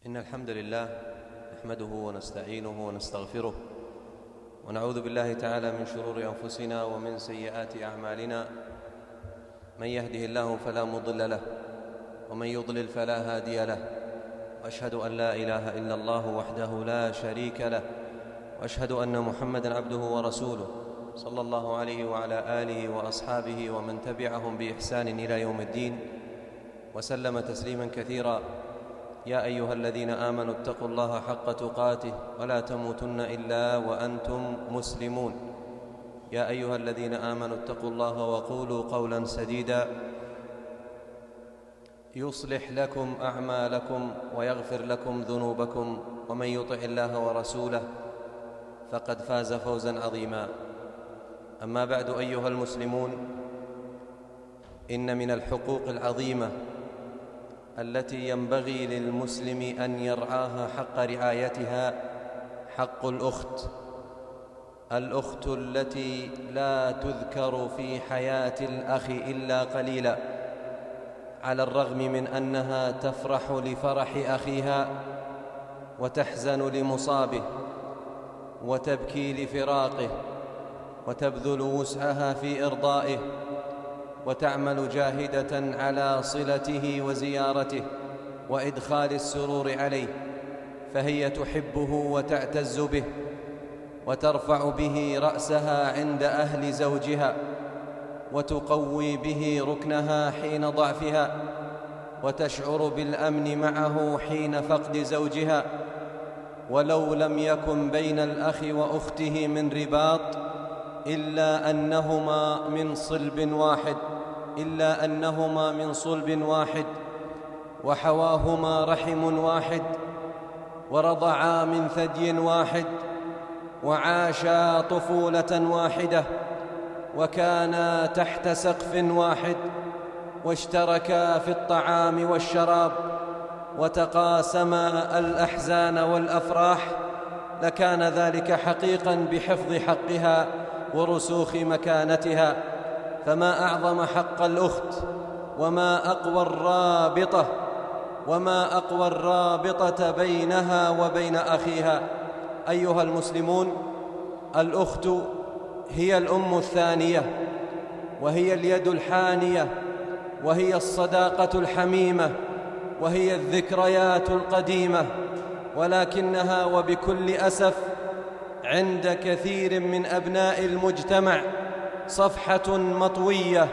إن الحمد لله نحمده ونستعينه ونستغفره ونعوذ بالله تعالى من شرور أنفسنا ومن سيئات أعمالنا. من يهده الله فلا مضل له ومن يضلل فلا هادي له، وأشهد أن لا إله إلا الله وحده لا شريك له، وأشهد أن محمدًا عبده ورسوله صلى الله عليه وعلى آله وأصحابه ومن تبعهم بإحسان إلى يوم الدين، وسلم تسليمًا كثيرًا. يا أيها الذين آمنوا اتقوا الله حق تقاته ولا تموتن إلا وأنتم مسلمون. يا أيها الذين آمنوا اتقوا الله وقولوا قولا سديدا يصلح لكم أعمالكم ويغفر لكم ذنوبكم، ومن يطع الله ورسوله فقد فاز فوزا عظيما. أما بعد أيها المسلمون، إن من الحقوق العظيمة التي ينبغي للمسلم أن يرعاها حق رعايتها حق الأخت التي لا تذكر في حياة الأخ إلا قليلا، على الرغم من أنها تفرح لفرح أخيها وتحزن لمصابه وتبكي لفراقه وتبذل وسعها في إرضائه وتعمل جاهدة على صلته وزيارته وإدخال السرور عليه، فهي تحبه وتعتز به وترفع به رأسها عند أهل زوجها وتقوي به ركنها حين ضعفها وتشعر بالأمن معه حين فقد زوجها. ولو لم يكن بين الأخ وأخته من رباط إلا أنهما من صلب واحد وحواهما رحم واحد ورضعا من ثدي واحد وعاشا طفولة واحدة وكانا تحت سقف واحد واشتركا في الطعام والشراب وتقاسما الأحزان والأفراح، لكان ذلك حقيقا بحفظ حقها ورسوخ مكانتها. فما أعظم حق الأخت وما أقوى الرابطة بينها وبين أخيها. أيها المسلمون، الأخت هي الأم الثانية، وهي اليد الحانية، وهي الصداقة الحميمة، وهي الذكريات القديمة، ولكنها وبكل أسف عند كثير من أبناء المجتمع صفحة مطوية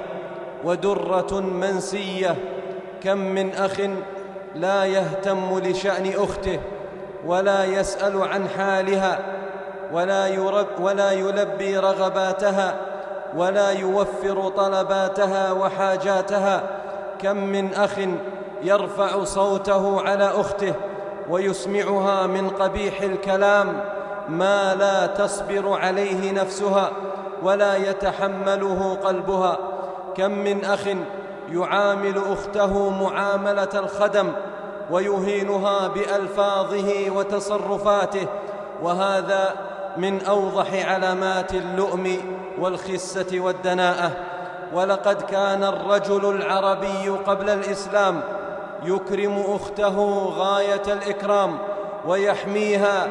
ودرة منسية. كم من أخ لا يهتم لشأن أخته ولا يسأل عن حالها ولا يلبي رغباتها ولا يوفر طلباتها وحاجاتها. كم من أخ يرفع صوته على أخته ويسمعها من قبيح الكلام ما لا تصبر عليه نفسها ولا يتحمله قلبها. كم من أخ يعامل أخته معاملة الخدم ويهينها بألفاظه وتصرفاته، وهذا من أوضح علامات اللؤم والخسة والدناءة. ولقد كان الرجل العربي قبل الإسلام يكرم أخته غاية الإكرام ويحميها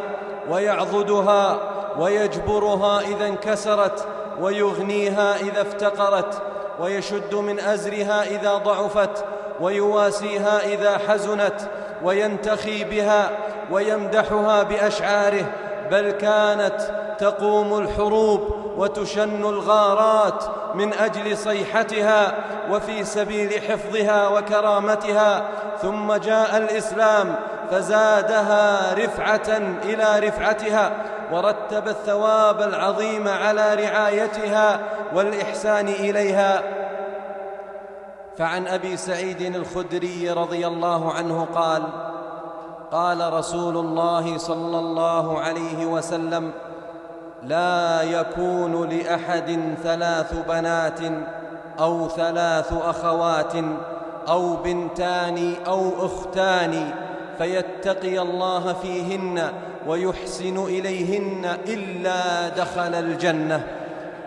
ويعضدها ويجبرها إذا انكسرت ويغنيها إذا افتقرت ويشد من أزرها إذا ضعفت ويواسيها إذا حزنت وينتخي بها ويمدحها بأشعاره، بل كانت تقوم الحروب وتشن الغارات من أجل صيحتها وفي سبيل حفظها وكرامتها. ثم جاء الإسلام فزادها رفعة إلى رفعتها ورتب الثواب العظيم على رعايتها والإحسان إليها. فعن أبي سعيد الخدري رضي الله عنه قال: قال رسول الله صلى الله عليه وسلم: لا يكون لأحد 3 بنات أو 3 أخوات أو بنتان أو أختان فيتقي الله فيهن ويحسن إليهن إلا دخل الجنة.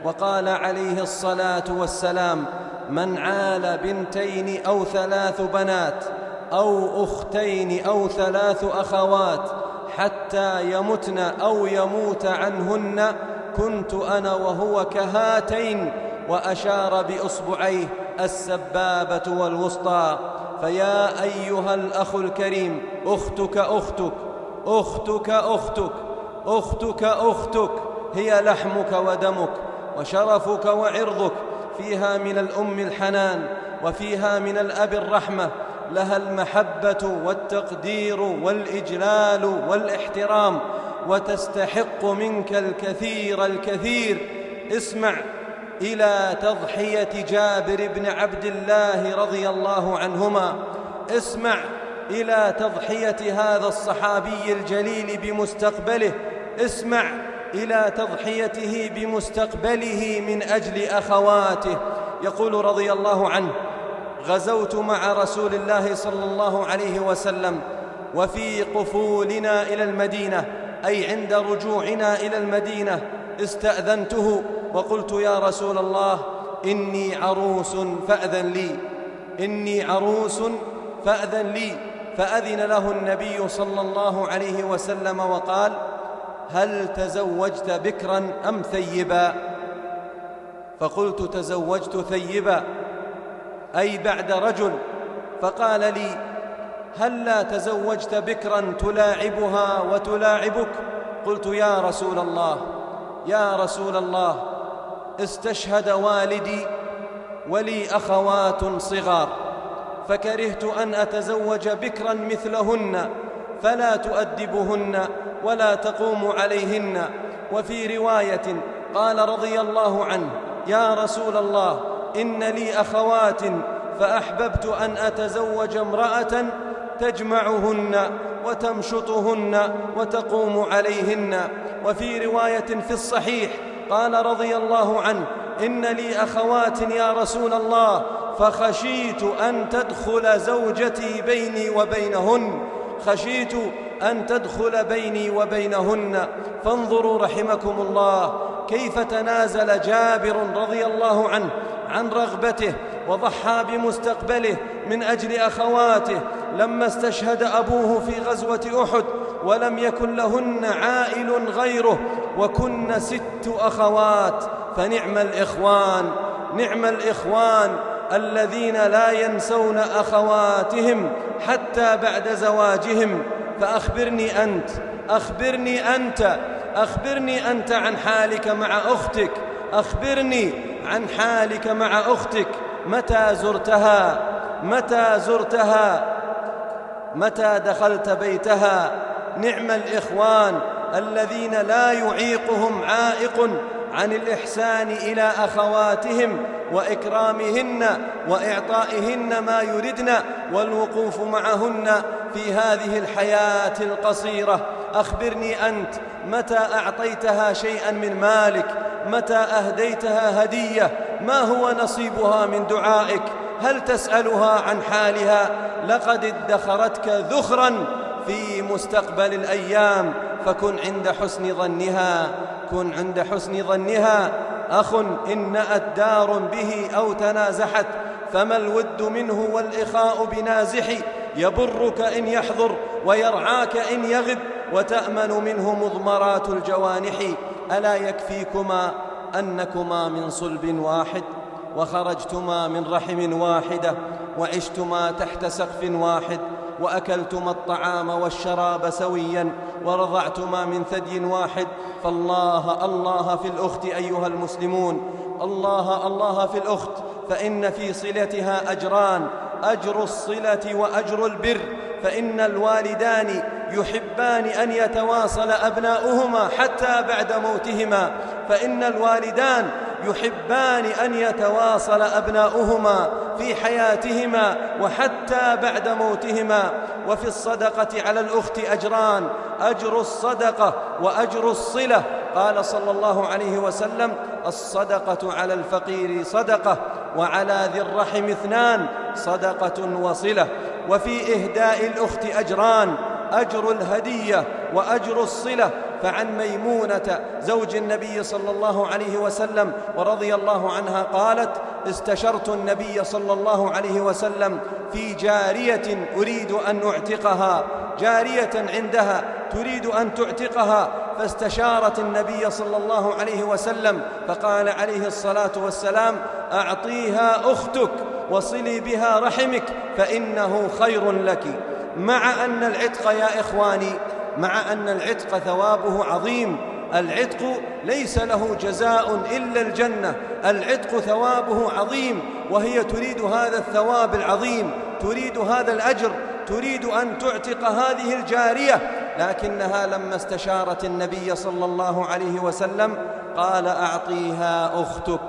وقال عليه الصلاة والسلام: من عال 2 أو 3 بنات أو أختين أو 3 أخوات حتى يمتن أو يموت عنهن كنت أنا وهو كهاتين، وأشار بإصبعيه السبابة والوسطى. فيا أيها الأخ الكريم، أختك أختك، أختك أختك، أختك أختك، هي لحمك ودمك وشرفك وعرضك، فيها من الأم الحنان وفيها من الأب الرحمة، لها المحبة والتقدير والإجلال والاحترام، وتستحق منك الكثير الكثير. اسمع إلى تضحية جابر بن عبد الله رضي الله عنهما، اسمع إلى تضحية هذا الصحابي الجليل بمستقبله، اسمع إلى تضحيته بمستقبله من أجل أخواته. يقول رضي الله عنه: غزوت مع رسول الله صلى الله عليه وسلم، وفي قفولنا إلى المدينة، أي عند رجوعنا إلى المدينة، استأذنته وقلت: يا رسول الله، إني عروس فأذن لي، إني عروس فأذن لي. فأذن له النبي صلى الله عليه وسلم وقال: هل تزوجت بكرا أم ثيبا؟ فقلت: تزوجت ثيبا، أي بعد رجل. فقال لي: هل لا تزوجت بكرا تلاعبها وتلاعبك؟ قلت: يا رسول الله، يا رسول الله، استشهد والدي ولي أخوات صغار، فكرهت أن أتزوج بكرا مثلهن فلا تؤدبهن ولا تقوم عليهن. وفي رواية قال رضي الله عنه: يا رسول الله، إن لي أخوات، فأحببت أن أتزوج امرأة تجمعهن وتمشطهن وتقوم عليهن. وفي رواية في الصحيح قال رضي الله عنه: إن لي أخوات يا رسول الله، فخشيت أن تدخل زوجتي بيني وبينهن، خشيت أن تدخل بيني وبينهن. فانظروا رحمكم الله كيف تنازل جابر رضي الله عنه عن رغبته وضحى بمستقبله من أجل أخواته لما استشهد أبوه في غزوة أحد ولم يكن لهن عائل غيره، وكن 6 أخوات. فنعم الإخوان، نعم الإخوان الذين لا ينسون أخواتهم حتى بعد زواجهم. فأخبرني أنت، أخبرني أنت، أخبرني أنت عن حالك مع أختك، أخبرني عن حالك مع أختك. متى زرتها؟ متى زرتها؟ متى دخلت بيتها؟ نعم الإخوان الذين لا يعيقهم عائق عن الإحسان إلى أخواتهم وإكرامهن وإعطائهن ما يردن والوقوف معهن في هذه الحياة القصيرة. أخبرني أنت، متى أعطيتها شيئا من مالك؟ متى أهديتها هدية؟ ما هو نصيبها من دعائك؟ هل تسألها عن حالها؟ لقد ادخرتك ذخرا في مستقبل الأيام، فكن عند حسن ظنها، كن عند حسن ظنها. أخ إن نأت دار به أو تنازحت، فما الود منه والإخاء بنازح، يبرك إن يحضر ويرعاك إن يغب، وتأمن منه مضمرات الجوانح. ألا يكفيكما أنكما من صلب واحد، وخرجتما من رحم واحدة، وعشتما تحت سقف واحد، وأكلتما الطعام والشراب سويا، ورضعتما من ثدي واحد. فالله الله في الأخت أيها المسلمون، الله الله في الأخت، فإن في صلتها أجران: أجر الصلة وأجر البر. فإن الوالدان يحبان أن يتواصل أبناؤهما حتى بعد موتهما، فإن الوالدان يحبان أن يتواصل أبناؤهما في حياتهما وحتى بعد موتهما. وفي الصدقة على الأخت أجران: أجر الصدقة وأجر الصلة. قال صلى الله عليه وسلم: الصدقة على الفقير صدقة، وعلى ذي الرحم 2، صدقة وصلة. وفي إهداء الأخت أجران: أجر الهدية وأجر الصلة. فعن ميمونة زوج النبي صلى الله عليه وسلم ورضي الله عنها قالت: استشرت النبي صلى الله عليه وسلم في جارية أريد أن أعتقها، جارية عندها تريد أن تعتقها، فاستشارت النبي صلى الله عليه وسلم فقال عليه الصلاة والسلام: أعطيها أختك وصلي بها رحمك فإنه خير لك. مع أن العتق يا إخواني، مع أن العتق ثوابه عظيم، العتق ليس له جزاء إلا الجنة، العتق ثوابه عظيم، وهي تريد هذا الثواب العظيم، تريد هذا الأجر، تريد أن تعتق هذه الجارية، لكنها لما استشارت النبي صلى الله عليه وسلم قال: أعطيها أختك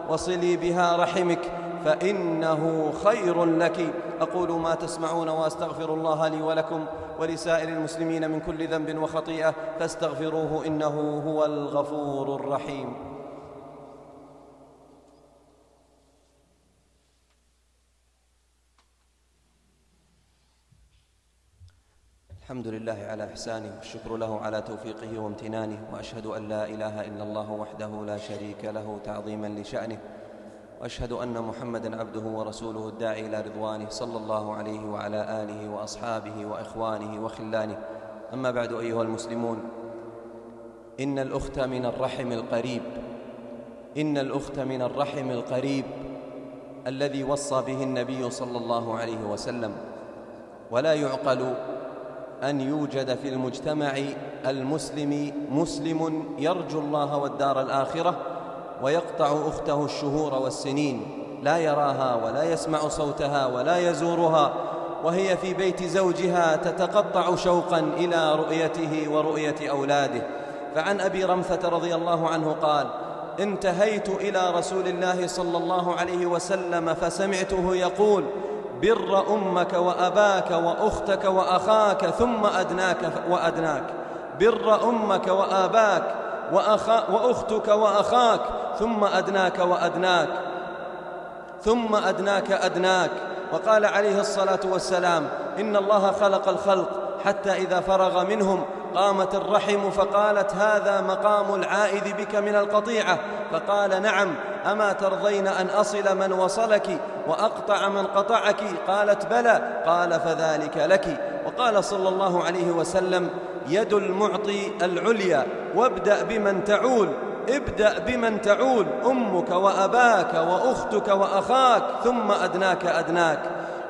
وصلي بها رحمك فإنه خير لك. أقول ما تسمعون وأستغفر الله لي ولكم ولسائر المسلمين من كل ذنب وخطيئة فاستغفروه إنه هو الغفور الرحيم. الحمد لله على إحسانه، والشكر له على توفيقه وامتنانه، وأشهد أن لا إله إلا الله وحده لا شريك له تعظيما لشأنه، وأشهد أن محمدًا عبده ورسوله الداعي إلى رضوانه صلى الله عليه وعلى آله وأصحابه وإخوانه وخلانه. أما بعد أيها المسلمون، إن الأخت من الرحم القريب، إن الأخت من الرحم القريب الذي وصى به النبي صلى الله عليه وسلم، ولا يعقل أن يوجد في المجتمع المسلم مسلم يرجو الله والدار الآخرة ويقطع أخته الشهور والسنين، لا يراها ولا يسمع صوتها ولا يزورها، وهي في بيت زوجها تتقطع شوقا إلى رؤيته ورؤية أولاده. فعن أبي رمثة رضي الله عنه قال: انتهيت إلى رسول الله صلى الله عليه وسلم فسمعته يقول: بر أمك وأباك وأختك وأخاك ثم أدناك وأدناك، بر أمك وأباك وأختك وأخاك ثم أدناك وأدناك، ثم أدناك أدناك. وقال عليه الصلاة والسلام: إن الله خلق الخلق حتى إذا فرغ منهم قامت الرحم فقالت: هذا مقام العائد بك من القطيعة. فقال: نعم، أما ترضين أن أصل من وصلك وأقطع من قطعك؟ قالت: بلى. قال: فذلك لك. وقال صلى الله عليه وسلم: يد المعطي العليا، وابدأ بمن تعول، ابدأ بمن تعول، أمك وأباك وأختك وأخاك ثم أدناك أدناك.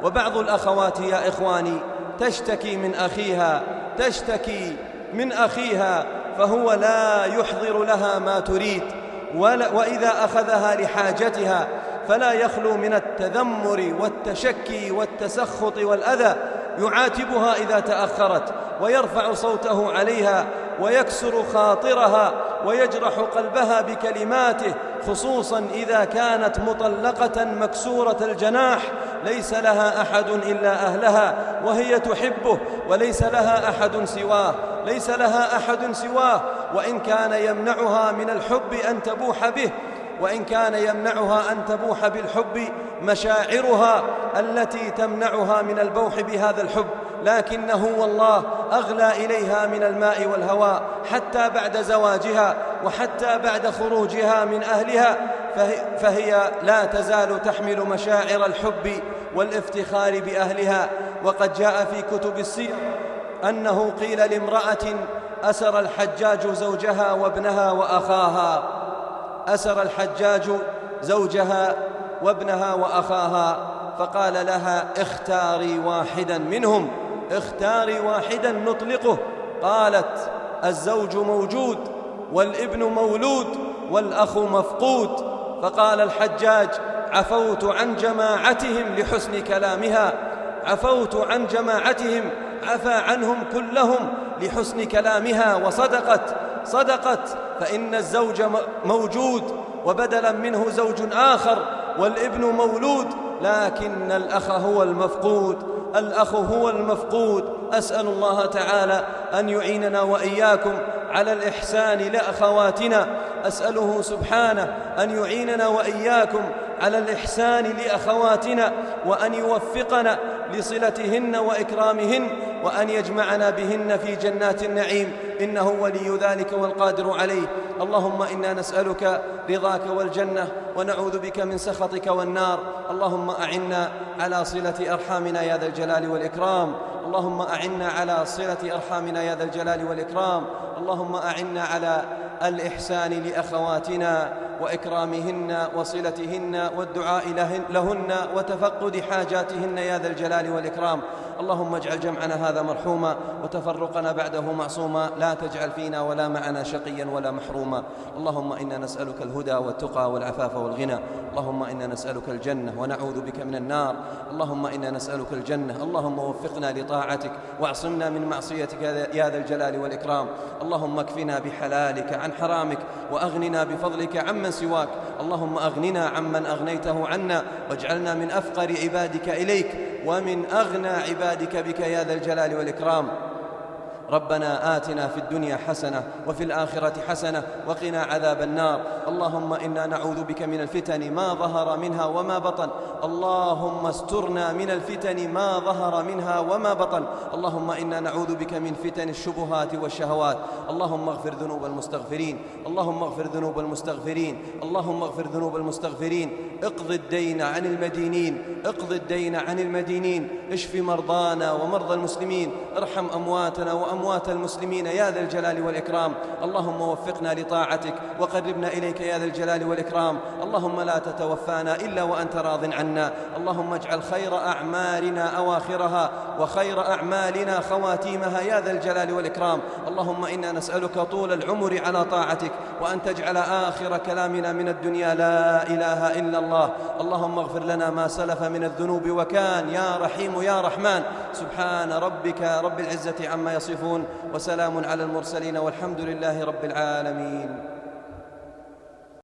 وبعض الأخوات يا إخواني تشتكي من أخيها، تشتكي من أخيها فهو لا يحضر لها ما تريد، وإذا أخذها لحاجتها فلا يخلو من التذمر والتشكي والتسخط والأذى، يعاتبها إذا تأخرت ويرفع صوته عليها ويكسر خاطرها ويجرح قلبها بكلماته، خصوصا إذا كانت مطلقة مكسورة الجناح، ليس لها أحد إلا أهلها وهي تحبه، وليس لها أحد سواه، ليس لها أحد سواه. وإن كان يمنعها من الحب أن تبوح به، وإن كان يمنعها أن تبوح بالحب مشاعرها التي تمنعها من البوح بهذا الحب، لكنه والله أغلى إليها من الماء والهواء، حتى بعد زواجها وحتى بعد خروجها من أهلها فهي لا تزال تحمل مشاعر الحب والافتخار بأهلها. وقد جاء في كتب السير أنه قيل لامرأة أسر الحجاج زوجها وابنها وأخاها، أسر الحجاج زوجها وابنها وأخاها، فقال لها: اختاري واحدا منهم، اختاري واحدا نطلقه. قالت: الزوج موجود والابن مولود والأخ مفقود. فقال الحجاج: عفوت عن جماعتهم لحسن كلامها، عفوت عن جماعتهم، عفى عنهم كلهم لحسن كلامها. وصدقت، صدقت، فإن الزوج موجود وبدلا منه زوج آخر، والابن مولود، لكن الأخ هو المفقود، الأخ هو المفقود. أسأل الله تعالى أن يعيننا وإياكم على الإحسان لأخواتنا، أسأله سبحانه أن يعيننا وإياكم على الإحسان لأخواتنا، وأن يوفقنا لصلتهن وإكرامهن، وأن يجمعنا بهن في جنات النعيم. إنه ولي ذلك والقادر عليه. اللهم إنا نسألك رضاك والجنة ونعوذ بك من سخطك والنار. اللهم أعنا على صلة أرحامنا يا ذا الجلال والإكرام. اللهم أعنا على صلة أرحامنا يا ذا الجلال والإكرام. اللهم أعنا على الإحسان لأخواتنا وإكرامهن وصلتهن والدعاء لهن وتفقد حاجاتهن يا ذا الجلال والإكرام. اللهم اجعل جمعنا هذا مرحوما وتفرقنا بعده معصوما، لا تجعل فينا ولا معنا شقيا ولا محروما. اللهم إنا نسألك الهدى والتقى والعفاف والغنى. اللهم إنا نسألك الجنة ونعوذ بك من النار. اللهم إنا نسألك الجنة. اللهم وفقنا لطاعتك واعصمنا من معصيتك يا ذا الجلال والإكرام. اللهم اكفنا بحلالك عن حرامك وأغننا بفضلك عمن سواك. اللهم أغننا عمن أغنيته عنا واجعلنا من أفقر عبادك إليك ومن أغنى عبادك بك يا ذا الجلال والإكرام. ربنا آتنا في الدنيا حسنة وفي الآخرة حسنة وقنا عذاب النار. اللهم إنا نعوذ بك من الفتن ما ظهر منها وما بطن. اللهم استرنا من الفتن ما ظهر منها وما بطن. اللهم إنا نعوذ بك من فتن الشبهات والشهوات. اللهم اغفر ذنوب المستغفرين. اللهم اغفر ذنوب المستغفرين. اللهم اغفر ذنوب المستغفرين. اقض الدين عن المدينين. اقض الدين عن المدينين. اشف مرضانا ومرضى المسلمين. ارحم أمواتنا وأموات المسلمين يا ذا الجلال والإكرام. اللهم وفقنا لطاعتك وقربنا إليك يا ذا الجلال والإكرام. اللهم لا تتوفانا إلا وأنت راض عنا. اللهم اجعل خير أعمالنا أواخرها وخير أعمالنا خواتيمها يا ذا الجلال والإكرام. اللهم إنا نسألك طول العمر على طاعتك وأن تجعل آخر كلامنا من الدنيا لا إله إلا الله. اللهم اغفر لنا ما سلف من الذنوب وكان يا رحيم يا رحمن. سبحان ربك رب العزة عما يصفون وسلام على المرسلين والحمد لله رب العالمين.